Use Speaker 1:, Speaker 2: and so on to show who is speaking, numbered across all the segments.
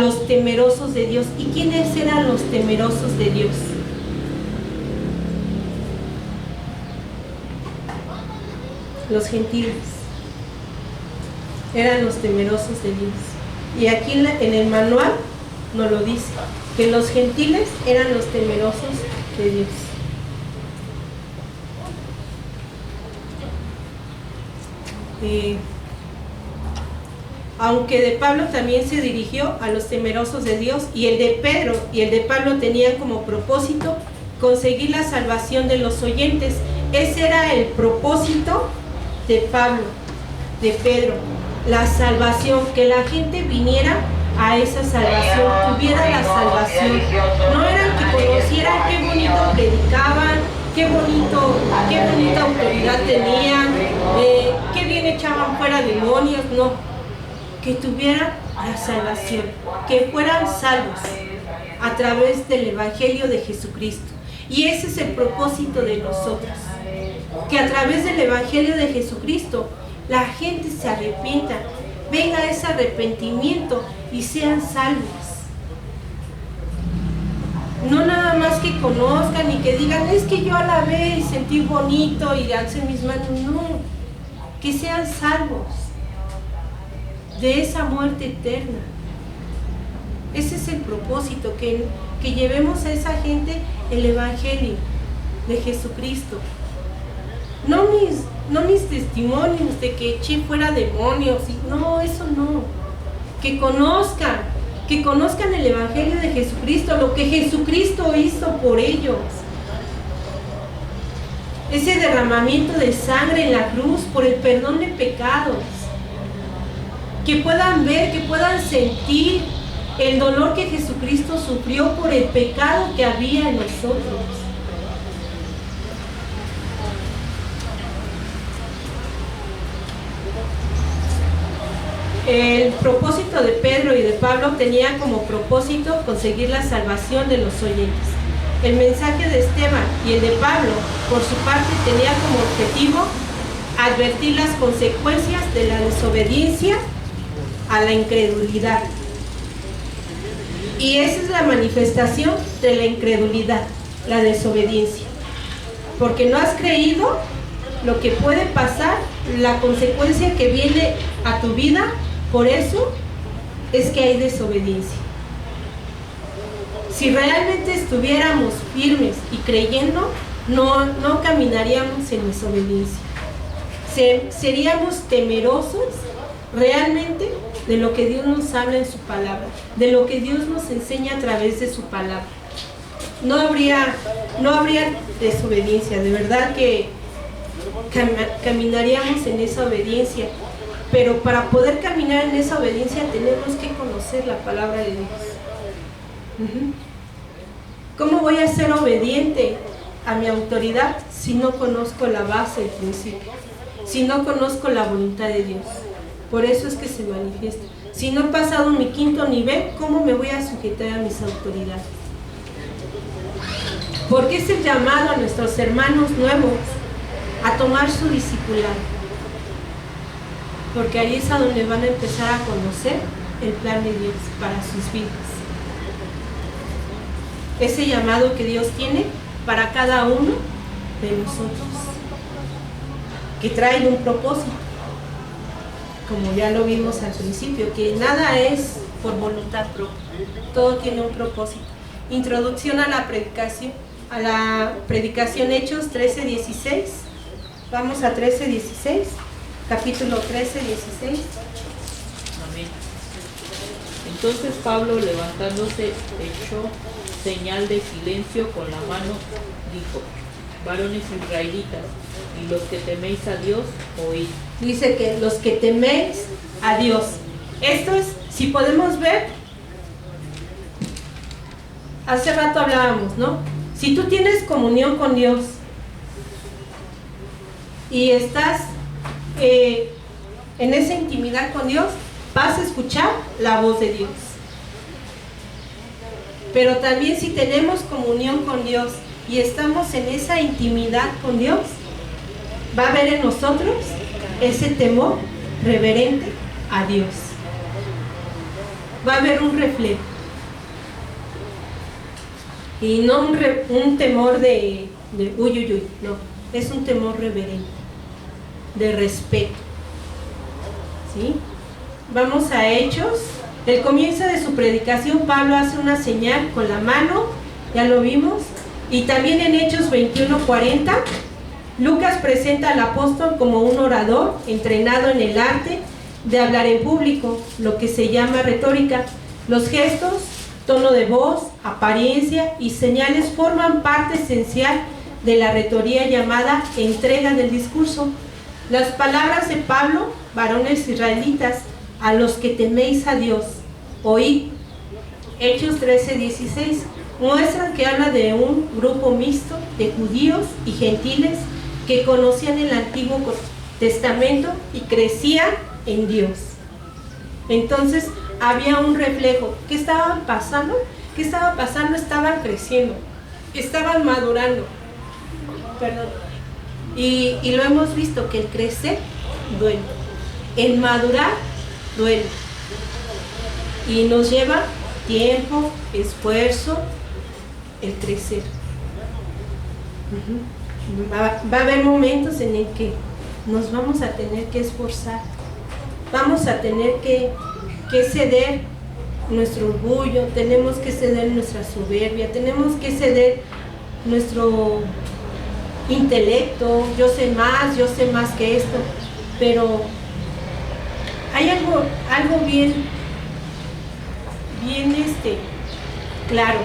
Speaker 1: los temerosos de Dios. ¿Y quiénes eran los temerosos de Dios? Los gentiles eran los temerosos de Dios. Y aquí en el manual nos lo dice, que los gentiles eran los temerosos de Dios. Aunque de Pablo también se dirigió a los temerosos de Dios, y el de Pedro y el de Pablo tenían como propósito conseguir la salvación de los oyentes. Ese era el propósito de Pablo, de Pedro, la salvación, que la gente viniera a esa salvación, tuviera la salvación. No eran que conocieran qué bonito predicaban, qué bonita autoridad tenían, qué bien echaban fuera demonios, no, que tuvieran la salvación, que fueran salvos a través del Evangelio de Jesucristo. Y ese es el propósito de nosotros, que a través del Evangelio de Jesucristo la gente se arrepienta, venga ese arrepentimiento y sean salvos. No nada más que conozcan y que digan, es que yo alabé y sentí bonito y alcé mis manos. No, que sean salvos de esa muerte eterna. Ese es el propósito, que llevemos a esa gente el Evangelio de Jesucristo. No mis testimonios de que eché fuera demonios, no, eso no. Que conozcan el Evangelio de Jesucristo, lo que Jesucristo hizo por ellos. Ese derramamiento de sangre en la cruz por el perdón de pecados. Que puedan ver, que puedan sentir el dolor que Jesucristo sufrió por el pecado que había en nosotros. El propósito de Pedro y de Pablo tenía como propósito conseguir la salvación de los oyentes. El mensaje de Esteban y el de Pablo, por su parte, tenía como objetivo advertir las consecuencias de la desobediencia a la incredulidad. Y esa es la manifestación de la incredulidad, la desobediencia. Porque no has creído lo que puede pasar, la consecuencia que viene a tu vida. Por eso es que hay desobediencia. Si realmente estuviéramos firmes y creyendo, no caminaríamos en desobediencia. Seríamos temerosos realmente de lo que Dios nos habla en su palabra, de lo que Dios nos enseña a través de su palabra. No habría desobediencia, de verdad que caminaríamos en esa obediencia. Pero para poder caminar en esa obediencia tenemos que conocer la palabra de Dios. ¿Cómo voy a ser obediente a mi autoridad si no conozco la base, el principio? Si no conozco la voluntad de Dios. Por eso es que se manifiesta. Si no he pasado mi 5.º nivel, ¿cómo me voy a sujetar a mis autoridades? Porque es el llamado a nuestros hermanos nuevos a tomar su discipulado. Porque ahí es a donde van a empezar a conocer el plan de Dios para sus vidas. Ese llamado que Dios tiene para cada uno de nosotros, que trae un propósito, como ya lo vimos al principio, que nada es por voluntad propia, todo tiene un propósito. Introducción a la predicación Hechos 13:16. Vamos a 13:16. Capítulo 13, 16.
Speaker 2: Amén. Entonces Pablo, levantándose, echó señal de silencio con la mano, dijo: varones israelitas, y los que teméis a Dios, oíd.
Speaker 1: Dice que los que teméis a Dios. Esto es, si podemos ver, hace rato hablábamos, ¿no? Si tú tienes comunión con Dios y estás en esa intimidad con Dios, vas a escuchar la voz de Dios. Pero también si tenemos comunión con Dios y estamos en esa intimidad con Dios, va a haber en nosotros ese temor reverente a Dios. va a haber un reflejo. Y no un temor de uy, uy, uy, no, es un temor reverente, de respeto. ¿Sí? Vamos a Hechos. El comienzo de su predicación, Pablo hace una señal con la mano, ya lo vimos, y también en Hechos 21:40, Lucas presenta al apóstol como un orador entrenado en el arte de hablar en público, lo que se llama retórica. Los gestos, tono de voz, apariencia y señales forman parte esencial de la retórica llamada entrega del discurso. Las palabras de Pablo, varones israelitas, a los que teméis a Dios, oíd. Hechos 13:16 muestran que habla de un grupo mixto de judíos y gentiles que conocían el Antiguo Testamento y crecían en Dios. Entonces había un reflejo. ¿Qué estaban pasando? ¿Qué estaba pasando? Estaban creciendo, estaban madurando. Perdón. Y lo hemos visto que el crecer duele, el madurar duele. Y nos lleva tiempo, esfuerzo, el crecer. Va a haber momentos en el que nos vamos a tener que esforzar, vamos a tener que ceder nuestro orgullo, tenemos que ceder nuestra soberbia, tenemos que ceder nuestro intelecto, yo sé más que esto, pero hay algo bien claro.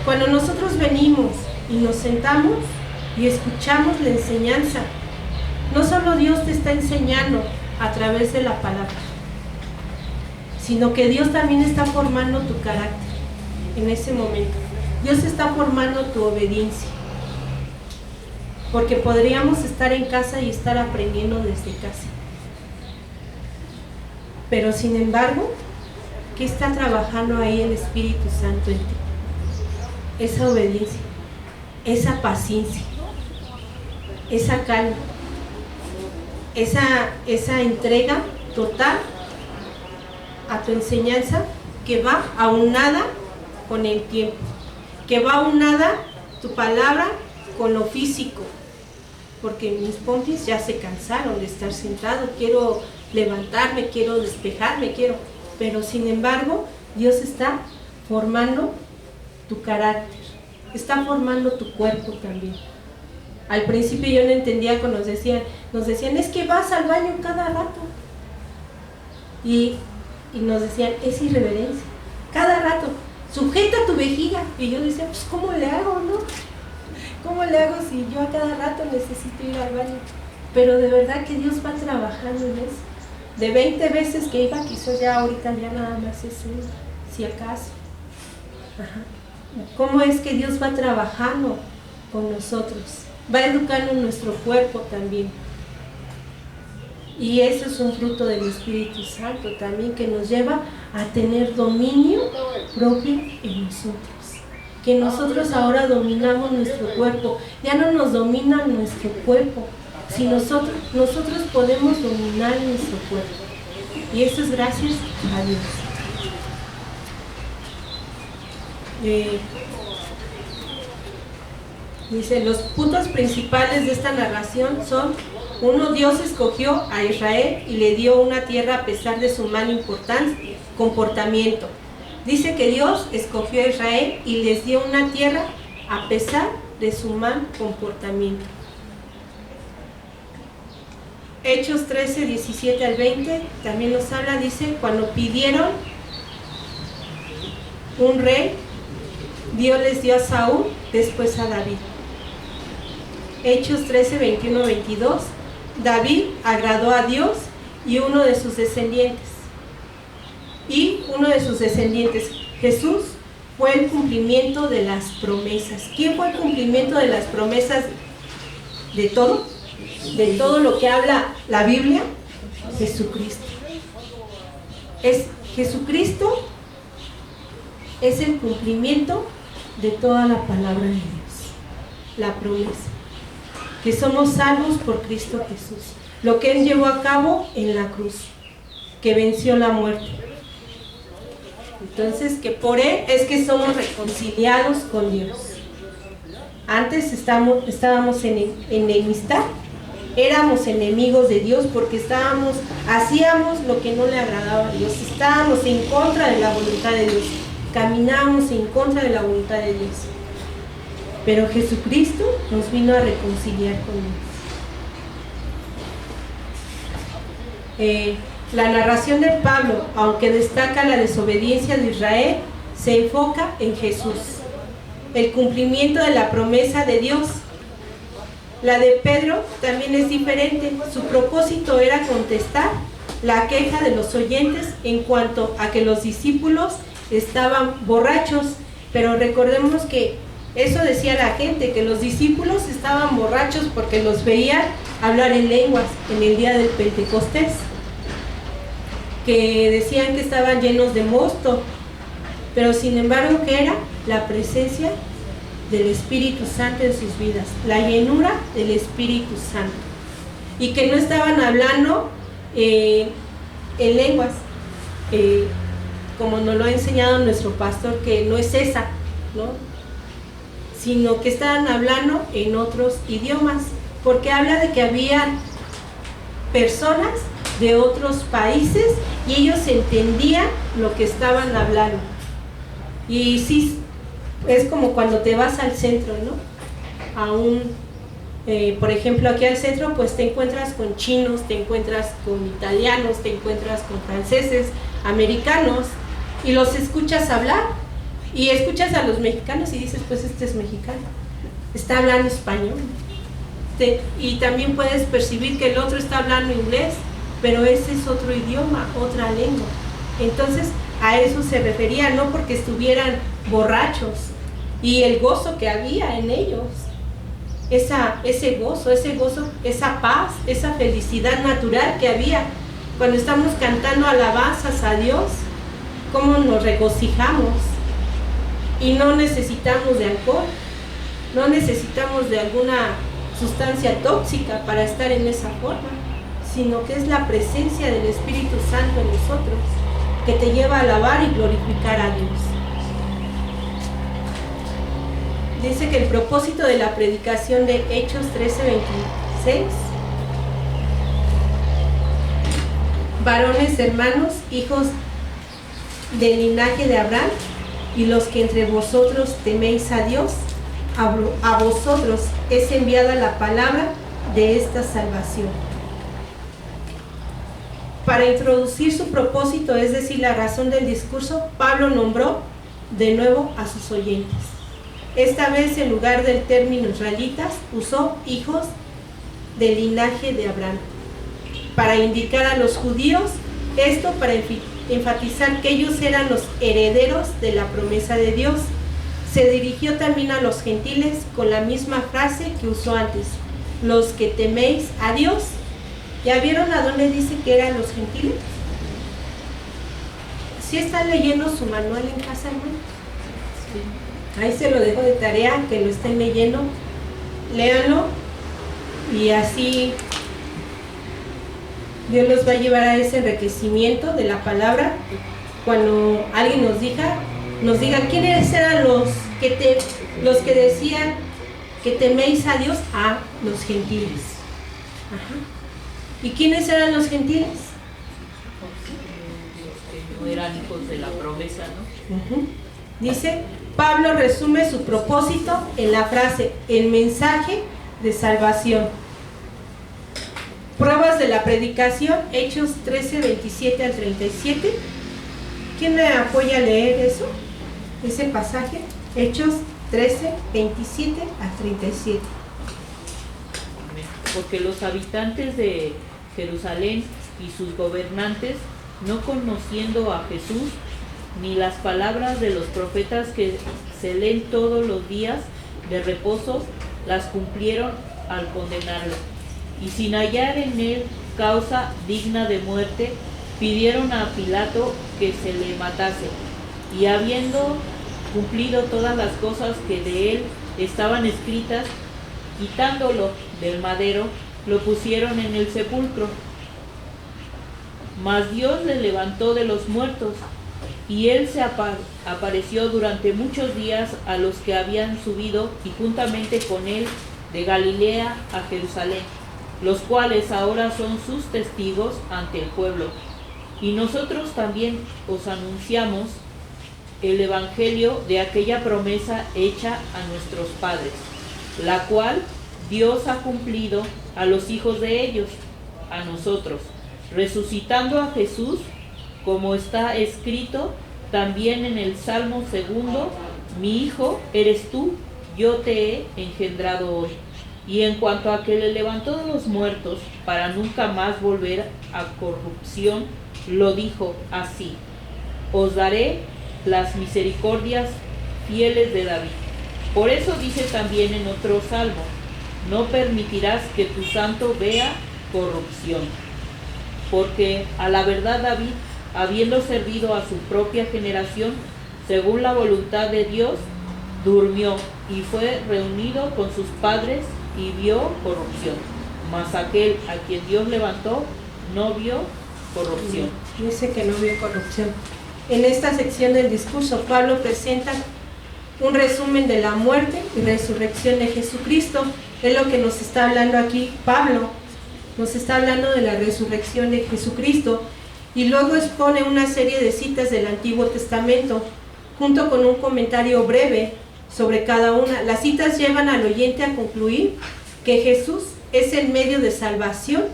Speaker 1: Cuando nosotros venimos y nos sentamos y escuchamos la enseñanza, no solo Dios te está enseñando a través de la palabra, sino que Dios también está formando tu carácter en ese momento. Dios está formando tu obediencia. Porque podríamos estar en casa y estar aprendiendo desde casa. Pero sin embargo, ¿qué está trabajando ahí el Espíritu Santo en ti? Esa obediencia, esa paciencia, esa calma, esa entrega total a tu enseñanza, que va aunada con el tiempo, que va aunada tu palabra con lo físico, porque mis pompis ya se cansaron de estar sentado, quiero levantarme, quiero despejarme, pero sin embargo Dios está formando tu carácter, está formando tu cuerpo también. Al principio yo no entendía cuando nos decían, es que vas al baño cada rato, y nos decían, es irreverencia, cada rato, sujeta tu vejiga, y yo decía, pues ¿cómo le hago, no? ¿Cómo le hago si yo a cada rato necesito ir al baño? Pero de verdad que Dios va trabajando en eso. De 20 veces que iba, quizás ya ahorita ya nada más es uno, si acaso. Ajá. ¿Cómo es que Dios va trabajando con nosotros? Va educando nuestro cuerpo también. Y eso es un fruto del Espíritu Santo también, que nos lleva a tener dominio propio en nosotros. Que nosotros ahora dominamos nuestro cuerpo, ya no nos domina nuestro cuerpo, sino nosotros podemos dominar nuestro cuerpo. Y eso es gracias a Dios. Dice, los puntos principales de esta narración son: 1, Dios escogió a Israel y le dio una tierra a pesar de su mal comportamiento. Dice que Dios escogió a Israel y les dio una tierra a pesar de su mal comportamiento. Hechos 13, 17 al 20 también nos habla, dice, cuando pidieron un rey, Dios les dio a Saúl, después a David. Hechos 13, 21, 22, David agradó a Dios y uno de sus descendientes, Jesús, fue el cumplimiento de las promesas. ¿Quién fue el cumplimiento de las promesas de todo? De todo lo que habla la Biblia. Jesucristo. Jesucristo es el cumplimiento de toda la palabra de Dios. La promesa. Que somos salvos por Cristo Jesús. Lo que Él llevó a cabo en la cruz. Que venció la muerte. Entonces, que por Él es que somos reconciliados con Dios. Antes estábamos en enemistad, éramos enemigos de Dios porque hacíamos lo que no le agradaba a Dios, estábamos en contra de la voluntad de Dios, caminábamos en contra de la voluntad de Dios. Pero Jesucristo nos vino a reconciliar con Dios. La narración de Pablo, aunque destaca la desobediencia de Israel, se enfoca en Jesús, el cumplimiento de la promesa de Dios. La de Pedro también es diferente. Su propósito era contestar la queja de los oyentes en cuanto a que los discípulos estaban borrachos, pero recordemos que eso decía la gente, que los discípulos estaban borrachos porque los veían hablar en lenguas en el día del Pentecostés, que decían que estaban llenos de mosto, pero sin embargo, ¿qué era? La presencia del Espíritu Santo en sus vidas, la llenura del Espíritu Santo, y que no estaban hablando en lenguas, como nos lo ha enseñado nuestro pastor, que no es esa, ¿no? Sino que estaban hablando en otros idiomas, porque habla de que había personas de otros países y ellos entendían lo que estaban hablando. Y sí, es como cuando te vas al centro, ¿no? Por ejemplo, aquí al centro, pues te encuentras con chinos, te encuentras con italianos, te encuentras con franceses, americanos, y los escuchas hablar, y escuchas a los mexicanos y dices, pues este es mexicano, está hablando español. Y también puedes percibir que el otro está hablando inglés, pero ese es otro idioma, otra lengua. Entonces, a eso se refería, no porque estuvieran borrachos, y el gozo que había en ellos, ese gozo, esa paz, esa felicidad natural que había. Cuando estamos cantando alabanzas a Dios, cómo nos regocijamos, y no necesitamos de alcohol, no necesitamos de alguna sustancia tóxica para estar en esa forma, sino que es la presencia del Espíritu Santo en nosotros que te lleva a alabar y glorificar a Dios. Dice que el propósito de la predicación de Hechos 13:26, varones hermanos, hijos del linaje de Abraham, y los que entre vosotros teméis a Dios, a vosotros es enviada la palabra de esta salvación. Para introducir su propósito, es decir, la razón del discurso, Pablo nombró de nuevo a sus oyentes. Esta vez, en lugar del término israelitas, usó hijos del linaje de Abraham, para indicar a los judíos, esto para enfatizar que ellos eran los herederos de la promesa de Dios. Se dirigió también a los gentiles con la misma frase que usó antes, los que teméis a Dios. ¿Ya vieron a dónde dice que eran los gentiles? ¿Sí están leyendo su manual en casa, hermano? Sí. Ahí se lo dejo de tarea, que lo estén leyendo. Léanlo, y así Dios los va a llevar a ese enriquecimiento de la palabra. Cuando alguien nos diga quiénes eran los que decían que teméis a Dios, a los gentiles. Ajá. ¿Y quiénes eran los gentiles?
Speaker 2: No eran hijos de la promesa, ¿no?
Speaker 1: Dice, Pablo resume su propósito en la frase, el mensaje de salvación. Pruebas de la predicación, Hechos 13:27 al 37. ¿Quién me apoya a leer eso? Ese pasaje, Hechos 13:27 al 37.
Speaker 2: Porque los habitantes de Jerusalén y sus gobernantes, no conociendo a Jesús, ni las palabras de los profetas que se leen todos los días de reposo, las cumplieron al condenarlo. Y sin hallar en él causa digna de muerte, pidieron a Pilato que se le matase. Y habiendo cumplido todas las cosas que de él estaban escritas, quitándolo del madero, lo pusieron en el sepulcro. Mas Dios le levantó de los muertos, Y él se apareció durante muchos días a los que habían subido y juntamente con él de Galilea a Jerusalén, los cuales ahora son sus testigos ante el pueblo. Y nosotros también os anunciamos el evangelio de aquella promesa hecha a nuestros padres, la cual Dios ha cumplido a los hijos de ellos, a nosotros, resucitando a Jesús, como está escrito también en el Salmo 2: mi hijo eres tú, yo te he engendrado hoy. Y en cuanto a que le levantó de los muertos para nunca más volver a corrupción, lo dijo así: os daré las misericordias fieles de David. Por eso dice también en otro salmo: no permitirás que tu santo vea corrupción. Porque a la verdad David, habiendo servido a su propia generación, según la voluntad de Dios, durmió y fue reunido con sus padres y vio corrupción. Mas aquel a quien Dios levantó no vio corrupción.
Speaker 1: Dice que no vio corrupción. En esta sección del discurso, Pablo presenta un resumen de la muerte y resurrección de Jesucristo. Es lo que nos está hablando aquí Pablo. Nos está hablando de la resurrección de Jesucristo. Y luego expone una serie de citas del Antiguo Testamento, junto con un comentario breve sobre cada una. Las citas llevan al oyente a concluir que Jesús es el medio de salvación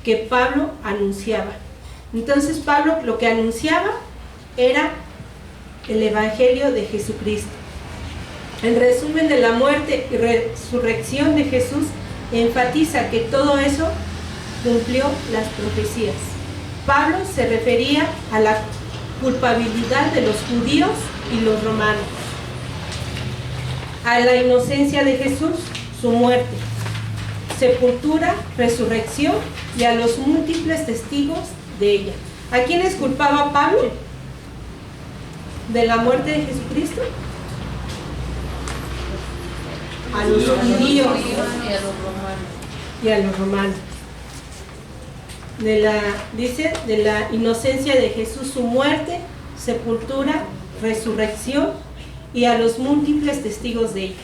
Speaker 1: que Pablo anunciaba. Entonces Pablo lo que anunciaba era el Evangelio de Jesucristo. El resumen de la muerte y resurrección de Jesús enfatiza que todo eso cumplió las profecías. Pablo se refería a la culpabilidad de los judíos y los romanos, a la inocencia de Jesús, su muerte, sepultura, resurrección y a los múltiples testigos de ella. ¿A quiénes culpaba Pablo de la muerte de Jesucristo? A los judíos y a los romanos. Dice de la inocencia de Jesús, su muerte, sepultura, resurrección y a los múltiples testigos de ella.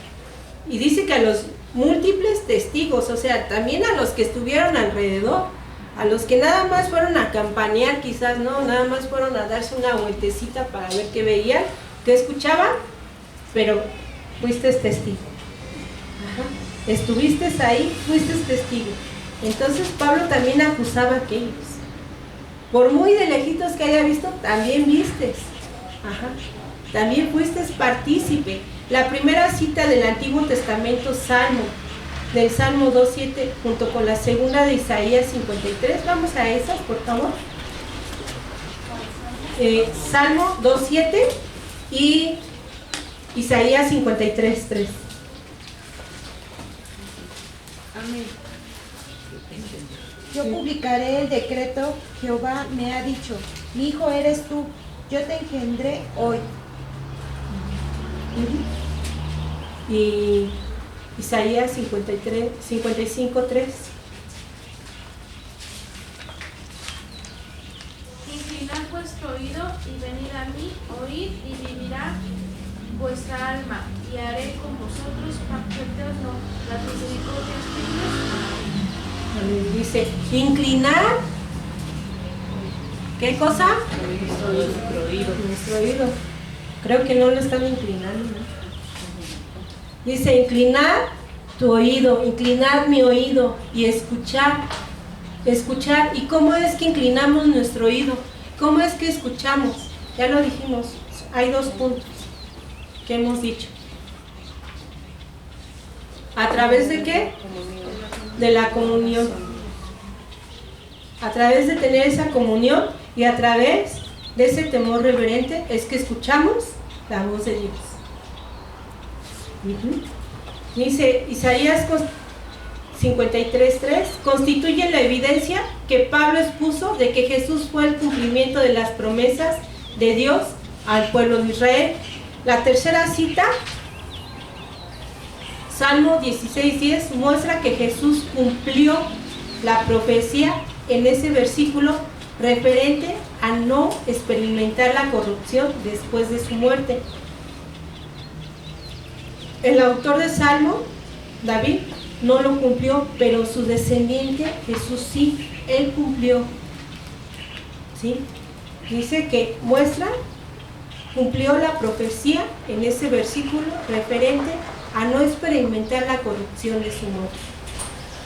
Speaker 1: Y dice que a los múltiples testigos, o sea, también a los que estuvieron alrededor, a los que nada más fueron a campanear, quizás no, nada más fueron a darse una vueltecita para ver qué veían, qué escuchaban, pero fuiste testigo. Ajá. Estuviste ahí, fuiste testigo. Entonces Pablo también acusaba a aquellos. Por muy de lejitos que haya visto, también vistes. Ajá. También fuiste partícipe. La primera cita del Antiguo Testamento, del Salmo 2:7, junto con la segunda de Isaías 53. Vamos a esas, por favor. Salmo 2:7 y Isaías 53:3.
Speaker 3: Amén. Yo publicaré el decreto, Jehová me ha dicho, mi hijo eres tú, yo te engendré hoy.
Speaker 1: Y Isaías 55:3.
Speaker 4: Inclinad vuestro oído y venid a mí, oíd y vivirá vuestra alma, y haré con vosotros pacto eterno, las misericordias firmes.
Speaker 1: Dice, inclinar, ¿qué cosa? Nuestro oído. Creo que no lo están inclinando, ¿no? Dice, inclinar tu oído, inclinar mi oído y escuchar. Escuchar. ¿Y cómo es que inclinamos nuestro oído? ¿Cómo es que escuchamos? Ya lo dijimos, hay 2 puntos que hemos dicho. ¿A través de qué? De la comunión. A través de tener esa comunión y a través de ese temor reverente es que escuchamos la voz de Dios. Dice Isaías 53:3, constituye la evidencia que Pablo expuso de que Jesús fue el cumplimiento de las promesas de Dios al pueblo de Israel. La tercera cita, Salmo 16:10, muestra que Jesús cumplió la profecía en ese versículo referente a no experimentar la corrupción después de su muerte. El autor de Salmo, David, no lo cumplió, pero su descendiente, Jesús, sí, él cumplió. ¿Sí? Dice que cumplió la profecía en ese versículo referente a no experimentar la corrupción de su muerte.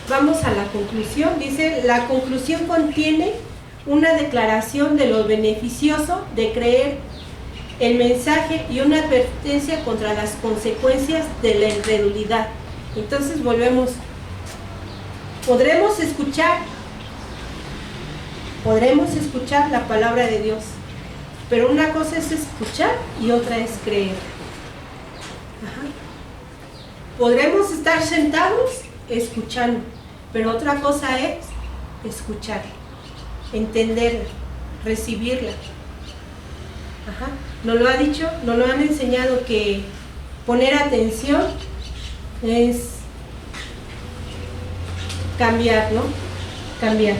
Speaker 1: Vamos a la conclusión. Dice, la conclusión contiene una declaración de lo beneficioso de creer el mensaje y una advertencia contra las consecuencias de la incredulidad. Entonces volvemos. Podremos escuchar la palabra de Dios, pero una cosa es escuchar y otra es creer. Ajá. Podremos estar sentados escuchando, pero otra cosa es escuchar, entenderla, recibirla. Ajá. Nos lo ha dicho, nos lo han enseñado que poner atención es cambiar, ¿no? Cambiar.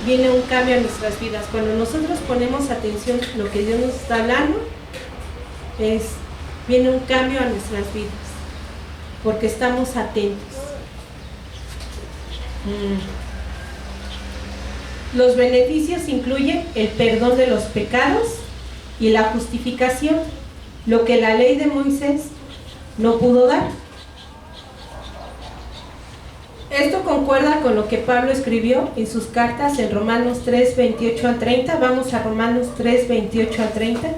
Speaker 1: Viene un cambio a nuestras vidas. Cuando nosotros ponemos atención a lo que Dios nos está hablando, viene un cambio a nuestras vidas, porque estamos atentos. Los beneficios incluyen el perdón de los pecados y la justificación, lo que la ley de Moisés no pudo dar. Esto concuerda con lo que Pablo escribió en sus cartas en Romanos 3, 28 al 30. Vamos a Romanos 3, 28 al 30.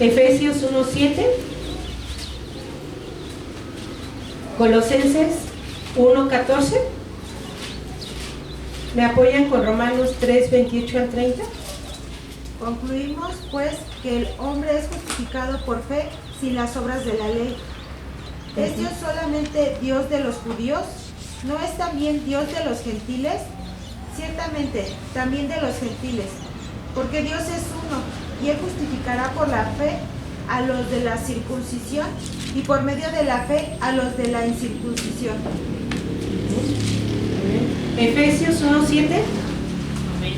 Speaker 1: Efesios 1, 7. Colosenses 1, 14. ¿Me apoyan con Romanos 3, 28 al 30?
Speaker 3: Concluimos, pues, que el hombre es justificado por fe sin las obras de la ley. ¿Es Dios solamente Dios de los judíos? ¿No es también Dios de los gentiles? Ciertamente, también de los gentiles, porque Dios es uno, y Él justificará por la fe a los de la circuncisión, y por medio de la fe a los de la incircuncisión.
Speaker 1: Efesios 1, 7.
Speaker 2: Amén.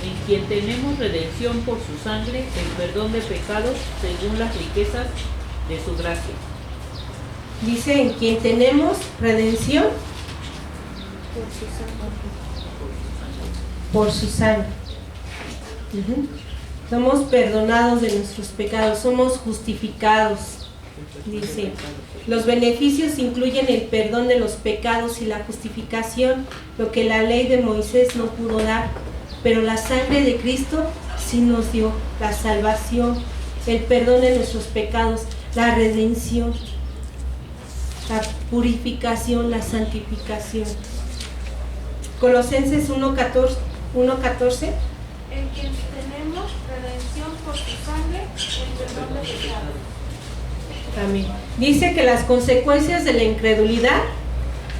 Speaker 2: En quien tenemos redención por su sangre, el perdón de pecados según las riquezas de su gracia.
Speaker 1: Dice, en quien tenemos redención por su sangre. Somos perdonados de nuestros pecados, somos justificados. Dice, los beneficios incluyen el perdón de los pecados y la justificación, lo que la ley de Moisés no pudo dar, pero la sangre de Cristo sí nos dio la salvación, el perdón de nuestros pecados, la redención, la purificación, la santificación. Colosenses 1:14.
Speaker 4: En quien tenemos redención por su sangre, el perdón de pecados.
Speaker 1: Amén. Dice que las consecuencias de la incredulidad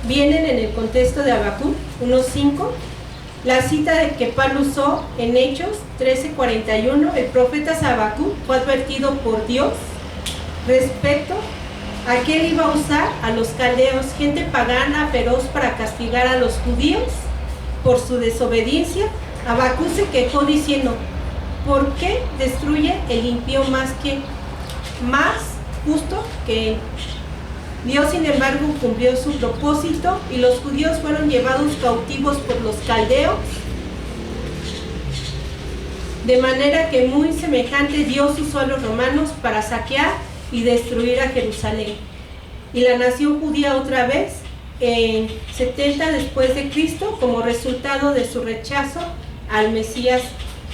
Speaker 1: vienen en el contexto de Habacuc 1:5. La cita de que Pablo usó en Hechos 13:41, el profeta Habacuc fue advertido por Dios respecto a que él iba a usar a los caldeos, gente pagana, feroz, para castigar a los judíos por su desobediencia. Habacuc se quejó diciendo, ¿por qué destruye el impío más justo que él? Dios, sin embargo, cumplió su propósito y los judíos fueron llevados cautivos por los caldeos, de manera que muy semejante Dios usó a los romanos para saquear y destruir a Jerusalén. Y la nación judía otra vez en 70 después de Cristo, como resultado de su rechazo al Mesías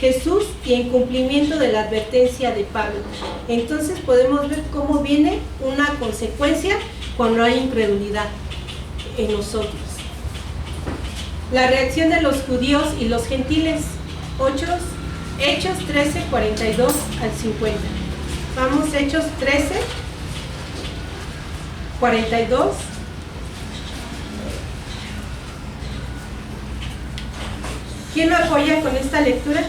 Speaker 1: Jesús y en cumplimiento de la advertencia de Pablo. Entonces podemos ver cómo viene una consecuencia cuando hay incredulidad en nosotros. La reacción de los judíos y los gentiles. Hechos 13, 42 al 50. Vamos, Hechos 13, 42. ¿Quién me apoya con esta lectura?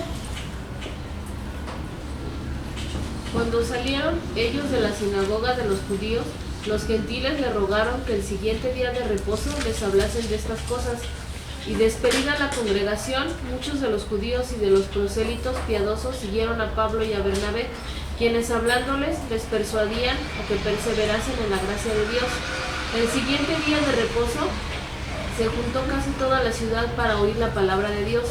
Speaker 5: Cuando salieron ellos de la sinagoga de los judíos,
Speaker 4: Los gentiles le rogaron que el siguiente día de reposo les hablasen de estas cosas. Y despedida la congregación, muchos de los judíos y de los prosélitos piadosos siguieron a Pablo y a Bernabé, quienes hablándoles les persuadían a que perseverasen en la gracia de Dios. El siguiente día de reposo se juntó casi toda la ciudad para oír la palabra de Dios,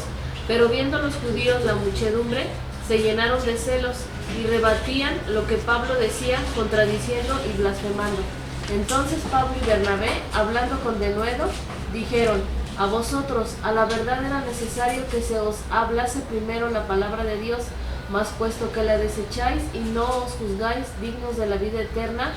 Speaker 4: pero viendo los judíos la muchedumbre, se llenaron de celos y rebatían lo que Pablo decía, contradiciendo y blasfemando. Entonces Pablo y Bernabé, hablando con denuedo, dijeron: a vosotros, a la verdad era necesario que se os hablase primero la palabra de Dios, mas puesto que la desecháis y no os juzgáis dignos de la vida eterna,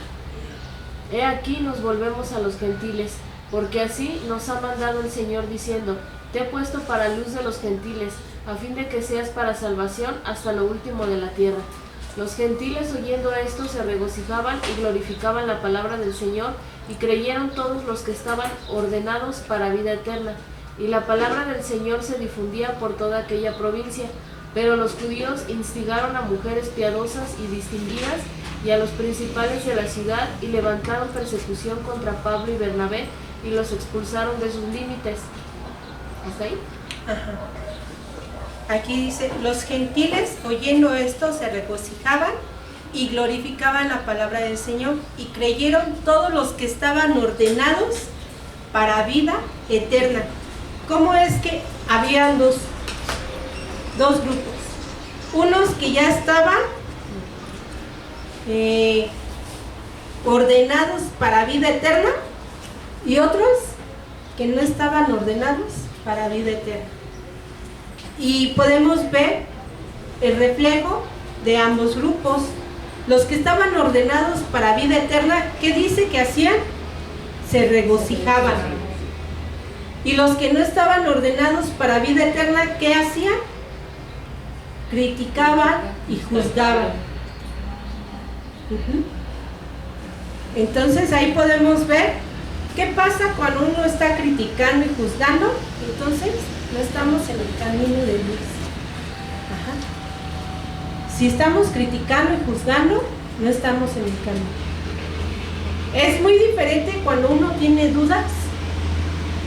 Speaker 4: he aquí nos volvemos a los gentiles, porque así nos ha mandado el Señor diciendo: te he puesto para luz de los gentiles, a fin de que seas para salvación hasta lo último de la tierra. Los gentiles, oyendo esto, se regocijaban y glorificaban la palabra del Señor, y creyeron todos los que estaban ordenados para vida eterna. Y la palabra del Señor se difundía por toda aquella provincia. Pero los judíos instigaron a mujeres piadosas y distinguidas y a los principales de la ciudad, y levantaron persecución contra Pablo y Bernabé, y los expulsaron de sus límites. ¿Hasta ahí?
Speaker 1: Ajá. Aquí dice: los gentiles, oyendo esto, se regocijaban y glorificaban la palabra del Señor, y creyeron todos los que estaban ordenados para vida eterna. ¿Cómo es que habían dos grupos? Unos que ya estaban ordenados para vida eterna, y otros que no estaban ordenados para vida eterna. Y podemos ver el reflejo de ambos grupos. Los que estaban ordenados para vida eterna, ¿qué dice que hacían? Se regocijaban. Y los que no estaban ordenados para vida eterna, ¿qué hacían? Criticaban y juzgaban. Entonces ahí podemos ver qué pasa cuando uno está criticando y juzgando. Entonces no estamos en el camino de Dios. Si estamos criticando y juzgando, no estamos en el camino. Es muy diferente cuando uno tiene dudas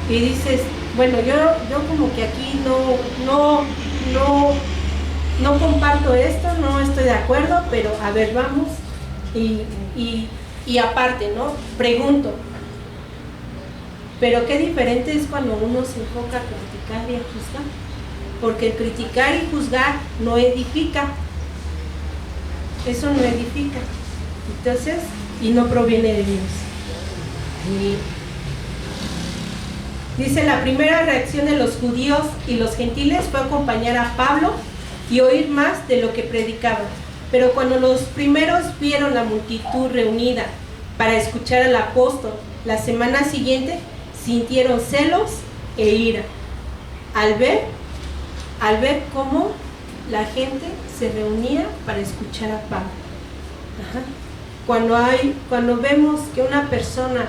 Speaker 1: y dices: bueno, yo como que aquí no comparto esto, no estoy de acuerdo, pero a ver, vamos. Y aparte, ¿no? Pregunto. Pero qué diferente es cuando uno se enfoca a criticar y a juzgar. Porque el criticar y juzgar no edifica. Eso no edifica. Entonces, y no proviene de Dios. Dice: la primera reacción de los judíos y los gentiles fue acompañar a Pablo y oír más de lo que predicaba. Pero cuando los primeros vieron la multitud reunida para escuchar al apóstol, la semana siguiente sintieron celos e ira al ver cómo la gente se reunía para escuchar a Pablo. Cuando vemos que una persona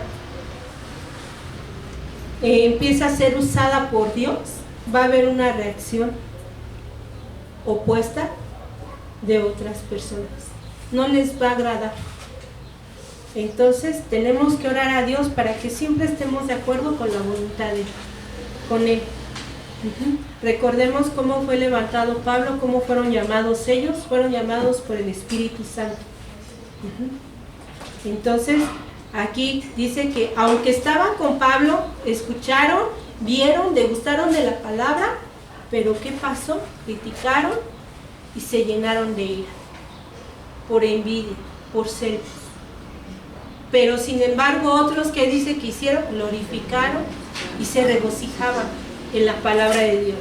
Speaker 1: empieza a ser usada por Dios, va a haber una reacción opuesta de otras personas. No les va a agradar. Entonces tenemos que orar a Dios para que siempre estemos de acuerdo con la voluntad de Él, con Él. Recordemos cómo fue levantado Pablo, cómo fueron llamados ellos. Fueron llamados por el Espíritu Santo. Entonces aquí dice que aunque estaban con Pablo, escucharon, vieron, degustaron de la palabra, pero ¿qué pasó? Criticaron y se llenaron de ira, por envidia, por celos. Pero sin embargo otros, que dice que hicieron, glorificaron y se regocijaban en la palabra de Dios.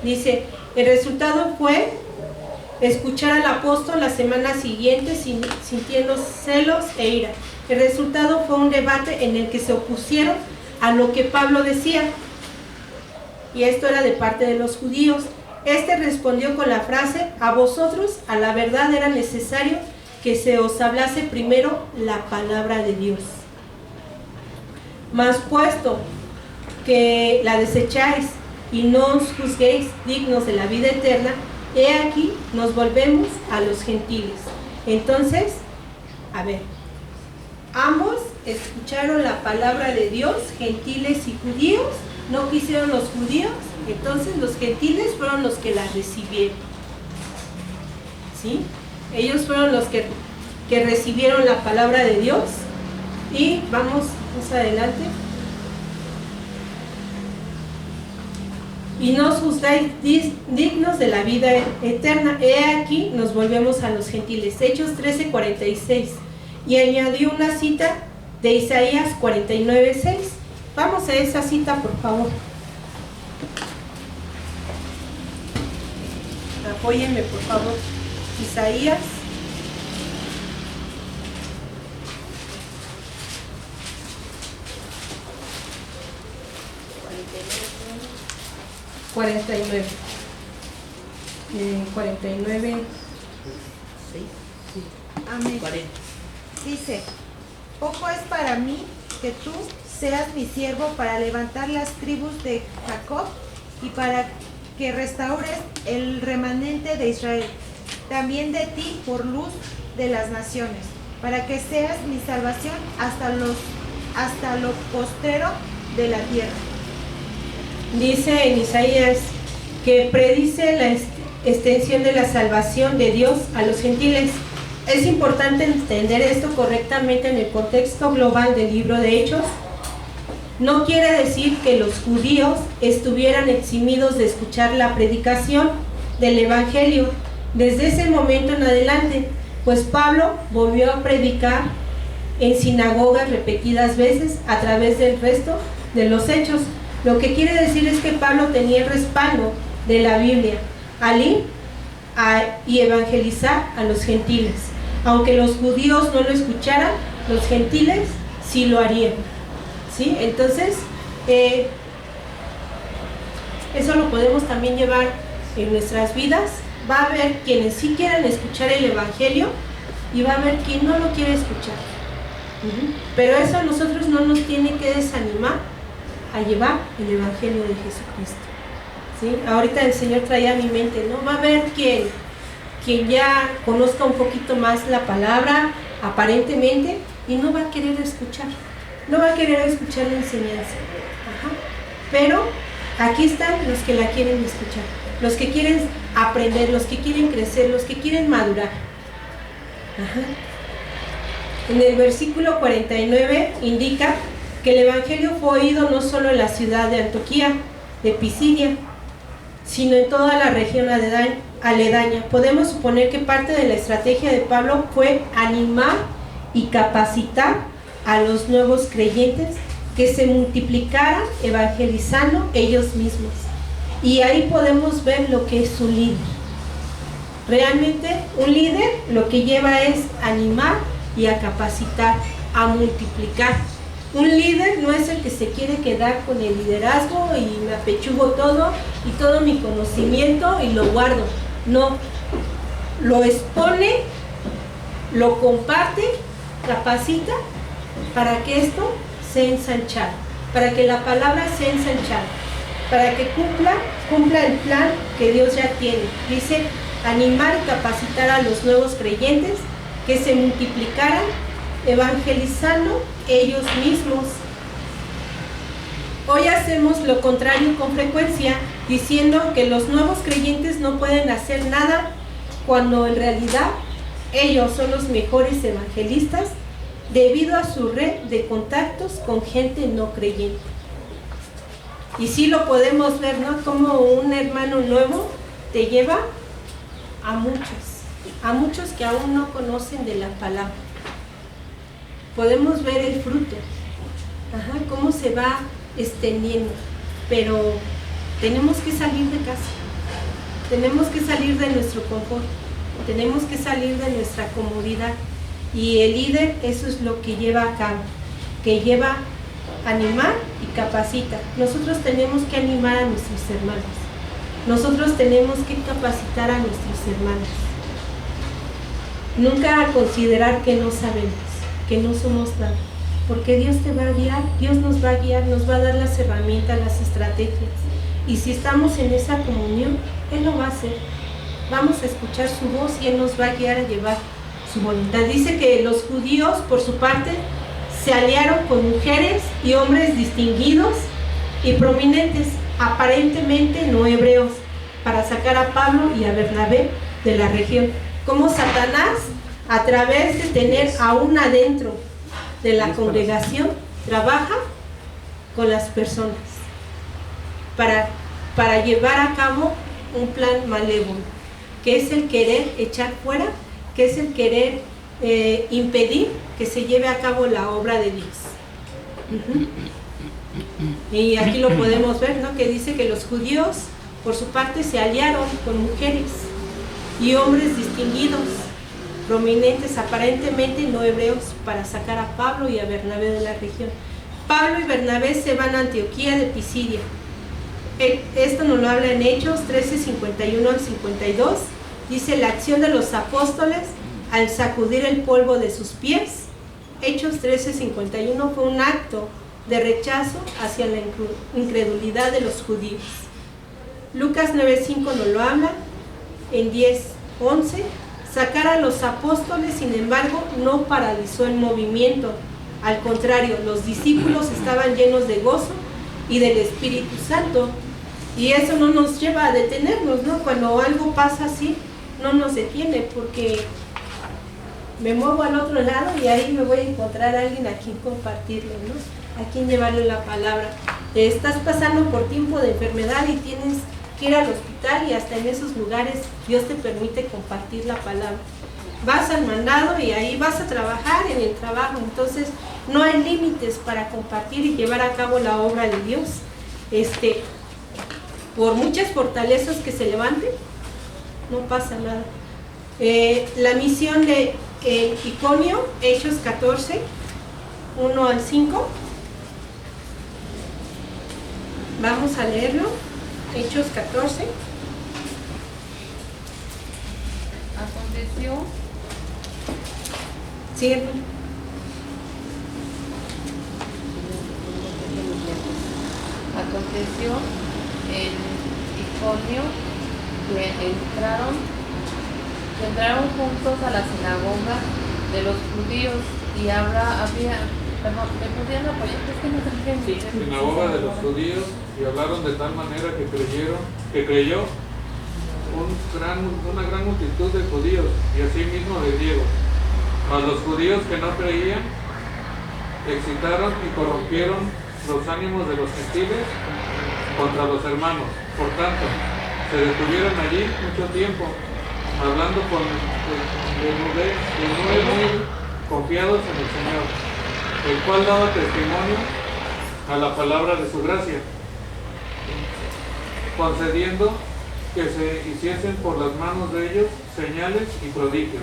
Speaker 1: Dice: el resultado fue escuchar al apóstol la semana siguiente sintiendo celos e ira. El resultado fue un debate en el que se opusieron a lo que Pablo decía, y esto era de parte de los judíos. Este respondió con la frase: a vosotros, a la verdad era necesario que se os hablase primero la palabra de Dios. Mas puesto que la desecháis y no os juzguéis dignos de la vida eterna, he aquí nos volvemos a los gentiles. Entonces, a ver, ambos escucharon la palabra de Dios, gentiles y judíos. No quisieron los judíos, entonces los gentiles fueron los que la recibieron. ¿Sí? Ellos fueron los que recibieron la palabra de Dios. Y vamos más adelante. Y no os juzgáis dignos de la vida eterna. He aquí, nos volvemos a los gentiles. Hechos 13:46. Y añadió una cita de Isaías 49:6. Vamos a esa cita, por favor. Apóyenme, por favor. Isaías 49. 49.
Speaker 3: Amén.
Speaker 2: 40.
Speaker 3: Dice, poco es para mí que tú seas mi siervo para levantar las tribus de Jacob y para que restaures el remanente de Israel. También de ti por luz de las naciones, para que seas mi salvación hasta lo postrero de la tierra.
Speaker 1: Dice en Isaías que predice la extensión de la salvación de Dios a los gentiles. Es importante entender esto correctamente en el contexto global del libro de Hechos. No quiere decir que los judíos estuvieran eximidos de escuchar la predicación del Evangelio desde ese momento en adelante, pues Pablo volvió a predicar en sinagogas repetidas veces a través del resto de los hechos. Lo que quiere decir es que Pablo tenía el respaldo de la Biblia al ir y evangelizar a los gentiles. Aunque los judíos no lo escucharan, los gentiles sí lo harían. ¿Sí? Entonces, eso lo podemos también llevar en nuestras vidas. Va a haber quienes sí quieran escuchar el Evangelio y va a haber quien no lo quiere escuchar. Pero eso a nosotros no nos tiene que desanimar a llevar el Evangelio de Jesucristo. ¿Sí? Ahorita el Señor traía a mi mente, ¿no? Va a haber quien ya conozca un poquito más la palabra, aparentemente, y no va a querer escuchar. No va a querer escuchar la enseñanza. Pero aquí están los que la quieren escuchar, los que quieren aprender, los que quieren crecer, los que quieren madurar. En el versículo 49 indica que el Evangelio fue oído no solo en la ciudad de Antioquía, de Pisidia, sino en toda la región aledaña. Podemos suponer que parte de la estrategia de Pablo fue animar y capacitar a los nuevos creyentes que se multiplicaran evangelizando ellos mismos. Y ahí podemos ver lo que es un líder. Realmente un líder lo que lleva es animar y a capacitar, a multiplicar. Un líder no es el que se quiere quedar con el liderazgo y me apechugo todo y todo mi conocimiento y lo guardo. No, lo expone, lo comparte, capacita para que esto sea ensanchado, para que la palabra sea ensanchada, para que cumpla el plan que Dios ya tiene. Dice, animar y capacitar a los nuevos creyentes que se multiplicaran evangelizando ellos mismos. Hoy hacemos lo contrario con frecuencia, diciendo que los nuevos creyentes no pueden hacer nada, cuando en realidad ellos son los mejores evangelistas debido a su red de contactos con gente no creyente. Y sí lo podemos ver, ¿no? Como un hermano nuevo te lleva a muchos que aún no conocen de la palabra. Podemos ver el fruto, cómo se va extendiendo, pero tenemos que salir de casa, tenemos que salir de nuestro confort, tenemos que salir de nuestra comodidad, y el líder eso es lo que lleva a cabo, que lleva a animar y capacita. Nosotros tenemos que animar a nuestros hermanos, nosotros tenemos que capacitar a nuestros hermanos, nunca considerar que no sabemos, que no somos nada, porque Dios te va a guiar, Dios nos va a guiar, nos va a dar las herramientas, las estrategias, y si estamos en esa comunión, Él lo va a hacer. Vamos a escuchar su voz y Él nos va a guiar a llevar su voluntad. Dice que los judíos, por su parte, se aliaron con mujeres y hombres distinguidos y prominentes, aparentemente no hebreos, para sacar a Pablo y a Bernabé de la región. Como Satanás, a través de tener aún adentro de la congregación, trabaja con las personas para llevar a cabo un plan malévolo, que es el querer echar fuera, que es el querer impedir que se lleve a cabo la obra de Dios. Y aquí lo podemos ver, ¿no? Que dice que los judíos, por su parte, se aliaron con mujeres y hombres distinguidos, prominentes, aparentemente no hebreos, para sacar a Pablo y a Bernabé de la región. Pablo y Bernabé se van a Antioquía de Pisidia. Esto nos lo habla en Hechos 13, 51 al 52. Dice: la acción de los apóstoles al sacudir el polvo de sus pies. Hechos 13, 51 fue un acto de rechazo hacia la incredulidad de los judíos. Lucas 9, 5 nos lo habla. En 10, 11, sacar a los apóstoles, sin embargo, no paralizó el movimiento. Al contrario, los discípulos estaban llenos de gozo y del Espíritu Santo. Y eso no nos lleva a detenernos, ¿no? Cuando algo pasa así, no nos detiene, porque me muevo al otro lado y ahí me voy a encontrar a alguien a quien compartirlo, ¿no? A quien llevarle la palabra. Estás pasando por tiempo de enfermedad y tienes que ir al hospital, y hasta en esos lugares Dios te permite compartir la palabra. Vas al mandado y ahí vas a trabajar en el trabajo. Entonces no hay límites para compartir y llevar a cabo la obra de Dios. Por muchas fortalezas que se levanten, no pasa nada. La misión de Iconio, Hechos 14, 1 al 5. Vamos a leerlo. Hechos 14.
Speaker 4: Aconteció
Speaker 1: Sí.
Speaker 4: Aconteció en Iconio que entraron juntos a la sinagoga de los judíos, y ¿me podían apoyar? Es que no sé qué dice.
Speaker 5: Sinagoga de los judíos, y hablaron de tal manera que creyó una gran multitud de judíos y asimismo de griegos. Mas los judíos que no creían excitaron y corrompieron los ánimos de los gentiles contra los hermanos. Por tanto, se detuvieron allí mucho tiempo, hablando de nuevo, confiados en el Señor, el cual daba testimonio a la palabra de su gracia, concediendo que se hiciesen por las manos de ellos señales y prodigios.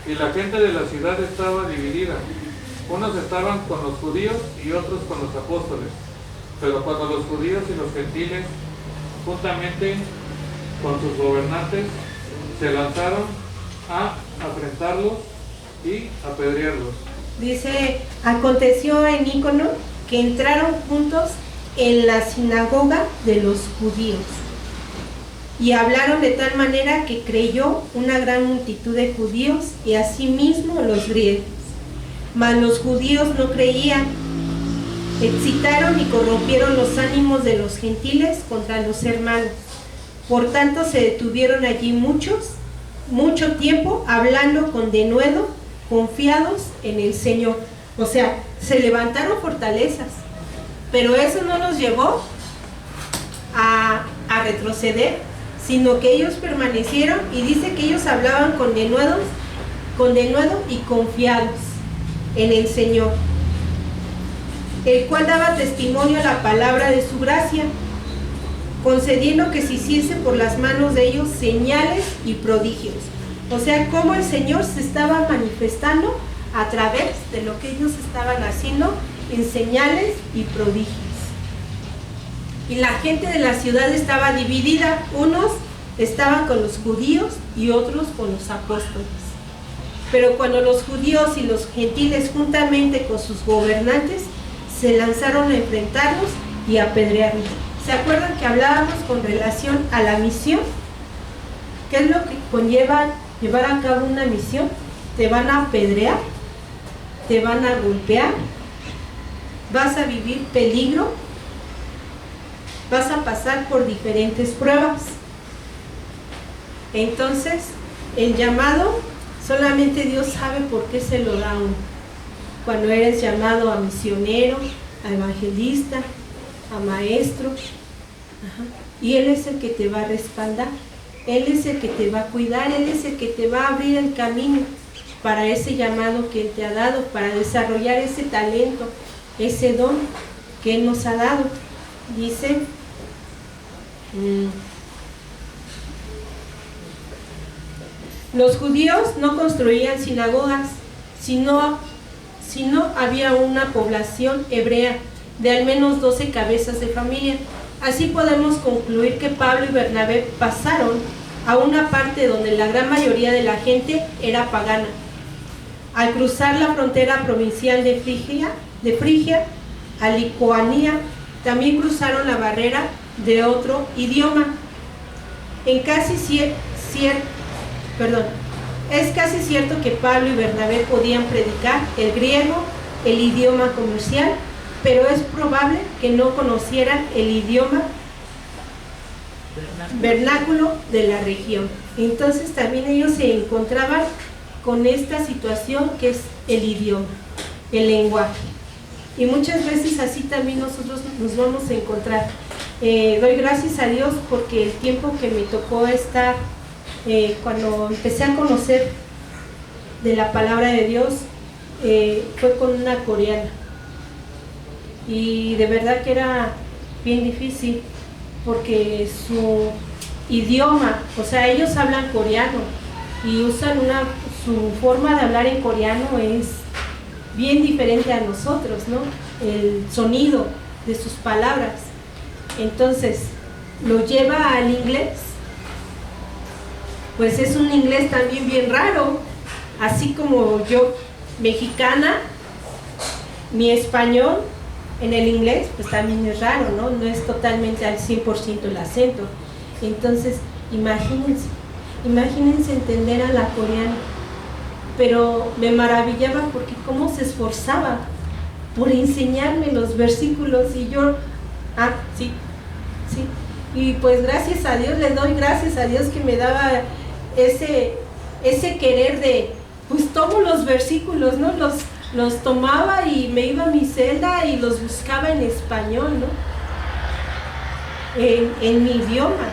Speaker 5: Y la gente de la ciudad estaba dividida. Unos estaban con los judíos y otros con los apóstoles. Pero cuando los judíos y los gentiles, juntamente con sus gobernantes, se lanzaron a afrentarlos y apedrearlos.
Speaker 1: Dice: aconteció en Iconio que entraron juntos en la sinagoga de los judíos y hablaron de tal manera que creyó una gran multitud de judíos y asimismo los griegos. Mas los judíos no creían, excitaron y corrompieron los ánimos de los gentiles contra los hermanos. Por tanto se detuvieron allí mucho tiempo, hablando con denuedo, confiados en el Señor. O sea, se levantaron fortalezas, pero eso no los llevó a retroceder, sino que ellos permanecieron, y dice que ellos hablaban con denuedo y confiados en el Señor, el cual daba testimonio a la palabra de su gracia, concediendo que se hiciese por las manos de ellos señales y prodigios. O sea, cómo el Señor se estaba manifestando a través de lo que ellos estaban haciendo en señales y prodigios. Y la gente de la ciudad estaba dividida, unos estaban con los judíos y otros con los apóstoles. Pero cuando los judíos y los gentiles, juntamente con sus gobernantes, se lanzaron a enfrentarlos y a apedrearlos. ¿Se acuerdan que hablábamos con relación a la misión? ¿Qué es lo que conlleva llevar a cabo una misión? Te van a apedrear, te van a golpear, vas a vivir peligro, vas a pasar por diferentes pruebas. Entonces, el llamado, solamente Dios sabe por qué se lo da a uno. Cuando eres llamado a misionero, a evangelista, a maestro, y Él es el que te va a respaldar, Él es el que te va a cuidar, Él es el que te va a abrir el camino para ese llamado que Él te ha dado, para desarrollar ese talento, ese don que Él nos ha dado. Dice, los judíos no construían sinagogas, sino había una población hebrea de al menos 12 cabezas de familia. Así podemos concluir que Pablo y Bernabé pasaron a una parte donde la gran mayoría de la gente era pagana. Al cruzar la frontera provincial de Frigia a Licoanía, también cruzaron la barrera de otro idioma. Es casi cierto que Pablo y Bernabé podían predicar el griego, el idioma comercial, pero es probable que no conocieran el idioma vernáculo de la región. Entonces también ellos se encontraban con esta situación que es el idioma, el lenguaje. Y muchas veces así también nosotros nos vamos a encontrar. Doy gracias a Dios porque el tiempo que me tocó estar, cuando empecé a conocer de la palabra de Dios, fue con una coreana. Y de verdad que era bien difícil porque su idioma, o sea, ellos hablan coreano y usan su forma de hablar en coreano es bien diferente a nosotros, ¿no? El sonido de sus palabras. Entonces, lo lleva al inglés, pues es un inglés también bien raro, así como yo, mexicana, mi español en el inglés, pues también es raro, ¿no? No es totalmente al 100% el acento. Entonces, imagínense entender a la coreana. Pero me maravillaba porque cómo se esforzaba por enseñarme los versículos y yo, sí. Y pues gracias a Dios, le doy gracias a Dios que me daba ese querer de, pues tomo los versículos, ¿no? Los tomaba y me iba a mi celda y los buscaba en español, ¿no? En mi idioma.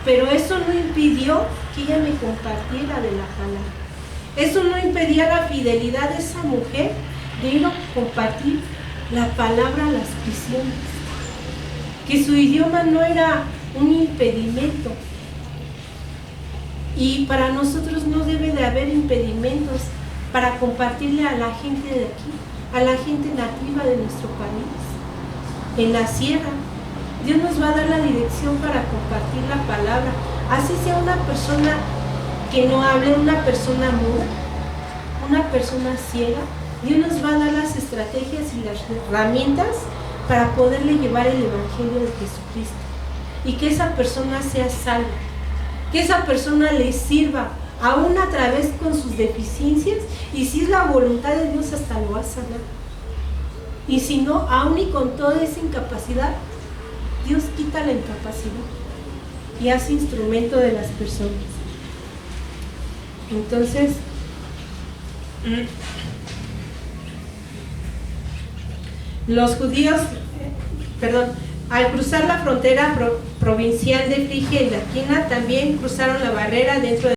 Speaker 1: Pero eso no impidió que ella me compartiera de la palabra. Eso no impedía la fidelidad de esa mujer de ir a compartir la palabra a las prisiones. Que su idioma no era un impedimento. Y para nosotros no debe de haber impedimentos para compartirle a la gente de aquí, a la gente nativa de nuestro país, en la sierra. Dios nos va a dar la dirección para compartir la palabra, así sea una persona que no hable, una persona muda, una persona ciega. Dios nos va a dar las estrategias y las herramientas para poderle llevar el evangelio de Jesucristo y que esa persona sea salva, que esa persona le sirva aún a través con sus deficiencias, y si es la voluntad de Dios hasta lo va a sanar. Y si no, aún y con toda esa incapacidad, Dios quita la incapacidad y hace instrumento de las personas. Entonces, los judíos, al cruzar la frontera provincial de Frigia y Laquina, también cruzaron la barrera dentro de